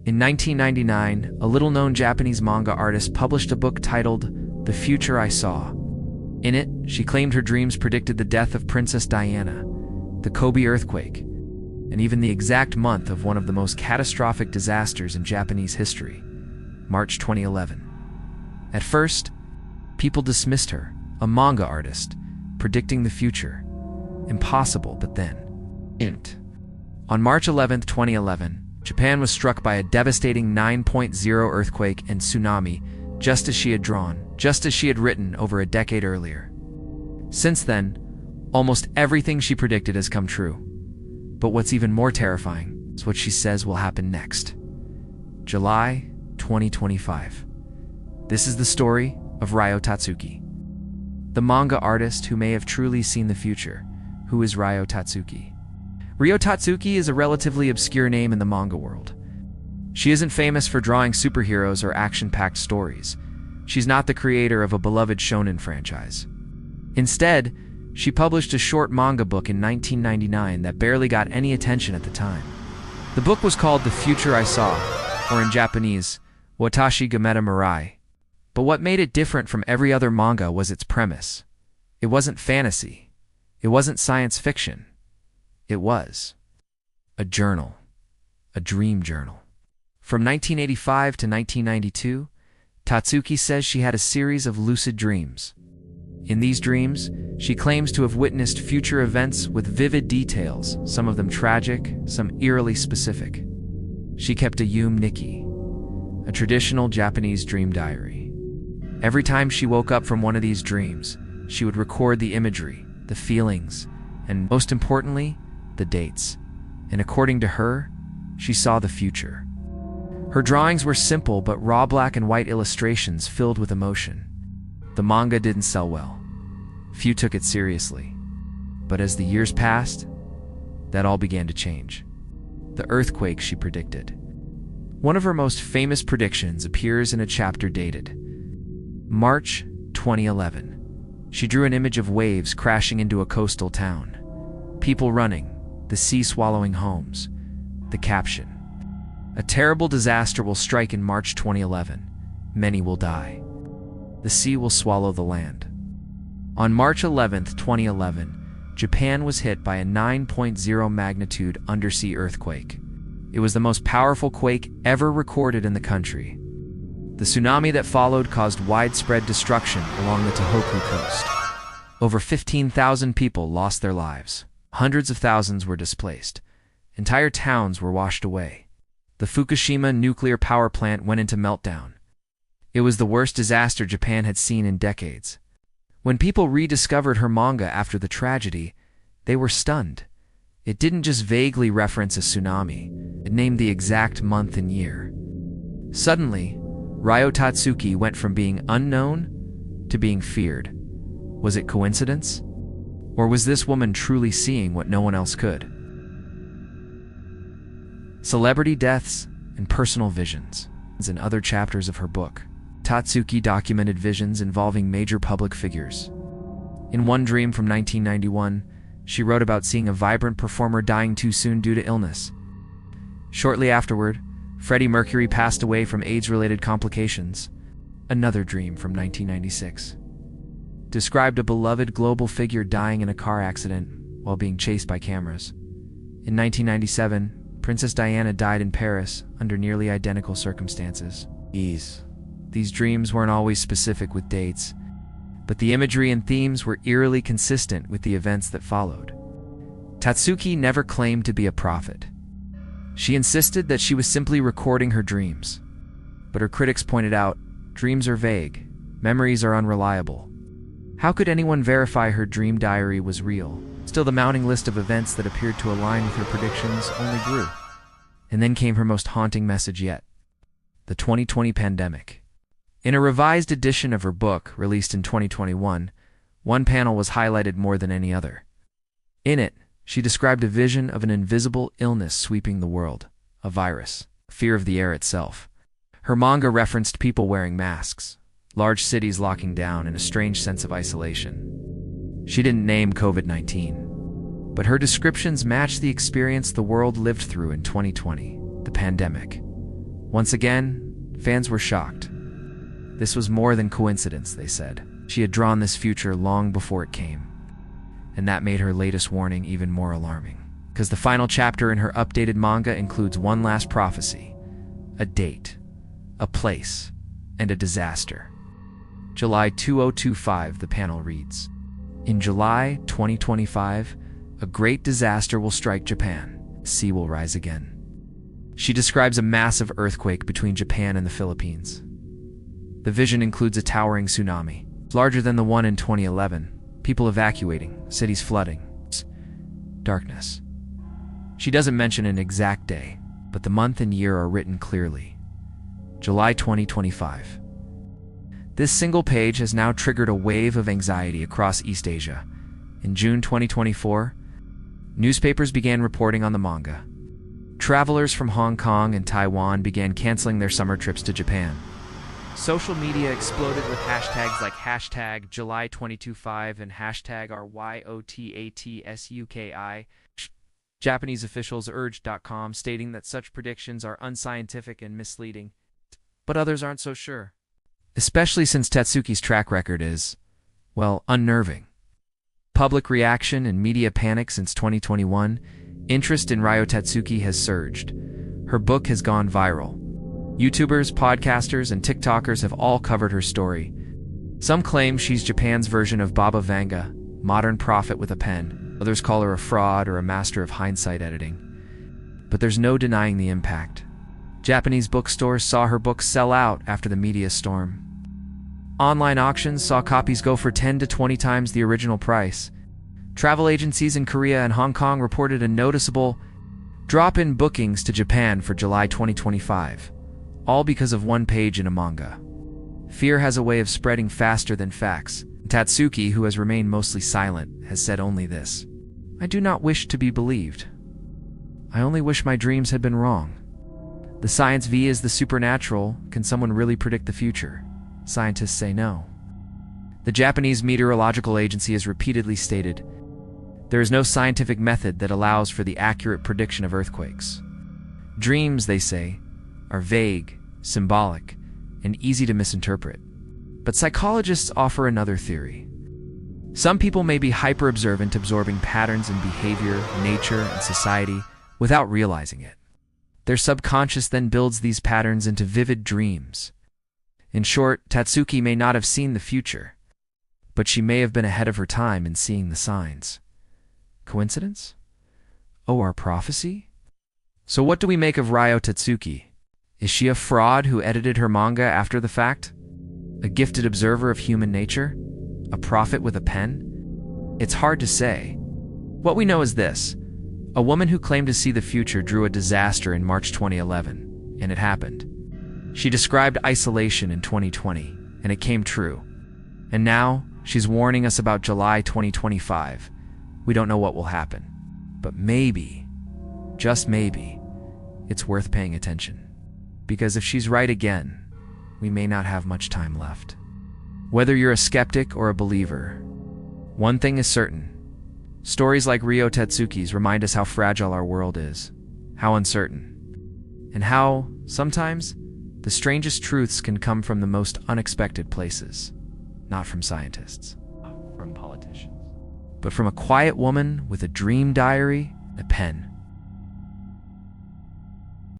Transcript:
In 1999, a little-known Japanese manga artist published a book titled The Future I Saw. In it, she claimed her dreams predicted the death of Princess Diana, the Kobe earthquake, and even the exact month of one of the most catastrophic disasters in Japanese history, March 2011. At first, people dismissed her, a manga artist, predicting the future. Impossible, but then, on March 11, 2011, Japan was struck by a devastating 9.0 earthquake and tsunami, just as she had written over a decade earlier. Since then, almost everything she predicted has come true. But what's even more terrifying is what she says will happen next. July 2025. This is the story of Ryo Tatsuki, the manga artist who may have truly seen the future. Who is Ryo Tatsuki? Ryo Tatsuki is a relatively obscure name in the manga world. She isn't famous for drawing superheroes or action-packed stories. She's not the creator of a beloved shonen franchise. Instead, she published a short manga book in 1999 that barely got any attention at the time. The book was called The Future I Saw, or in Japanese, Watashi ga Meta Mirai. But what made it different from every other manga was its premise. It wasn't fantasy. It wasn't science fiction. It was a journal, a dream journal. From 1985 to 1992, Tatsuki says she had a series of lucid dreams. In these dreams, she claims to have witnessed future events with vivid details, some of them tragic, some eerily specific. She kept a Yume Nikki, a traditional Japanese dream diary. Every time she woke up from one of these dreams, she would record the imagery, the feelings, and most importantly, the dates. And according to her, she saw the future. Her drawings were simple but raw black and white illustrations filled with emotion. The manga didn't sell well. Few took it seriously. But as the years passed, that all began to change. The earthquake she predicted. One of her most famous predictions appears in a chapter dated March 2011. She drew an image of waves crashing into a coastal town. People running, the sea swallowing homes. The caption: a terrible disaster will strike in March 2011. Many will die. The sea will swallow the land. On March 11, 2011, Japan was hit by a 9.0 magnitude undersea earthquake. It was the most powerful quake ever recorded in the country. The tsunami that followed caused widespread destruction along the Tohoku coast. Over 15,000 people lost their lives. Hundreds of thousands were displaced. Entire towns were washed away. The Fukushima nuclear power plant went into meltdown. It was the worst disaster Japan had seen in decades. When people rediscovered her manga after the tragedy, they were stunned. It didn't just vaguely reference a tsunami. It named the exact month and year. Suddenly, Ryo Tatsuki went from being unknown to being feared. Was it coincidence? Or was this woman truly seeing what no one else could? Celebrity deaths and personal visions. In other chapters of her book, Tatsuki documented visions involving major public figures. In one dream from 1991, she wrote about seeing a vibrant performer dying too soon due to illness. Shortly afterward, Freddie Mercury passed away from AIDS-related complications. Another dream from 1996 described a beloved global figure dying in a car accident while being chased by cameras. In 1997, Princess Diana died in Paris under nearly identical circumstances. These dreams weren't always specific with dates, but the imagery and themes were eerily consistent with the events that followed. Tatsuki never claimed to be a prophet. She insisted that she was simply recording her dreams. But her critics pointed out, dreams are vague, memories are unreliable. How could anyone verify her dream diary was real? Still, the mounting list of events that appeared to align with her predictions only grew. And then came her most haunting message yet: the 2020 pandemic. In a revised edition of her book, released in 2021, one panel was highlighted more than any other. In it, she described a vision of an invisible illness sweeping the world, a virus, fear of the air itself. Her manga referenced people wearing masks, large cities locking down, and a strange sense of isolation. She didn't name COVID-19, but her descriptions matched the experience the world lived through in 2020, the pandemic. Once again, fans were shocked. This was more than coincidence, they said. She had drawn this future long before it came. And that made her latest warning even more alarming. Because the final chapter in her updated manga includes one last prophecy, a date, a place, and a disaster. July 2025, the panel reads, "In July 2025, a great disaster will strike Japan. Sea will rise again." She describes a massive earthquake between Japan and the Philippines. The vision includes a towering tsunami, larger than the one in 2011, people evacuating, cities flooding, darkness. She doesn't mention an exact day, but the month and year are written clearly. July 2025. This single page has now triggered a wave of anxiety across East Asia. In June 2024, newspapers began reporting on the manga. Travelers from Hong Kong and Taiwan began canceling their summer trips to Japan. Social media exploded with hashtags like hashtag July 2025 and hashtag RYOTATSUKI. Japanese officials urged.com, stating that such predictions are unscientific and misleading, but others aren't so sure. Especially since Tatsuki's track record is, well, unnerving. Public reaction and media panic since 2021, interest in Ryo Tatsuki has surged. Her book has gone viral. YouTubers, podcasters, and TikTokers have all covered her story. Some claim she's Japan's version of Baba Vanga, modern prophet with a pen. Others call her a fraud or a master of hindsight editing. But there's no denying the impact. Japanese bookstores saw her book sell out after the media storm. Online auctions saw copies go for 10 to 20 times the original price. Travel agencies in Korea and Hong Kong reported a noticeable drop in bookings to Japan for July 2025, all because of one page in a manga. Fear has a way of spreading faster than facts. Tatsuki, who has remained mostly silent, has said only this: "I do not wish to be believed. I only wish my dreams had been wrong." The science V is the supernatural. Can someone really predict the future? Scientists say no. The Japanese Meteorological Agency has repeatedly stated, there is no scientific method that allows for the accurate prediction of earthquakes. Dreams, they say, are vague, symbolic, and easy to misinterpret. But psychologists offer another theory. Some people may be hyper-observant, absorbing patterns in behavior, nature, and society without realizing it. Their subconscious then builds these patterns into vivid dreams. In short, Tatsuki may not have seen the future, but she may have been ahead of her time in seeing the signs. Coincidence? Oh, our prophecy? So what do we make of Ryo Tatsuki? Is she a fraud who edited her manga after the fact? A gifted observer of human nature? A prophet with a pen? It's hard to say. What we know is this: a woman who claimed to see the future drew a disaster in March 2011, and it happened. She described isolation in 2020, and it came true. And now, she's warning us about July 2025. We don't know what will happen. But maybe, just maybe, it's worth paying attention. Because if she's right again, we may not have much time left. Whether you're a skeptic or a believer, one thing is certain. Stories like Ryo Tatsuki's remind us how fragile our world is, how uncertain, and how, sometimes, the strangest truths can come from the most unexpected places. Not from scientists, from politicians, but from a quiet woman with a dream diary and a pen.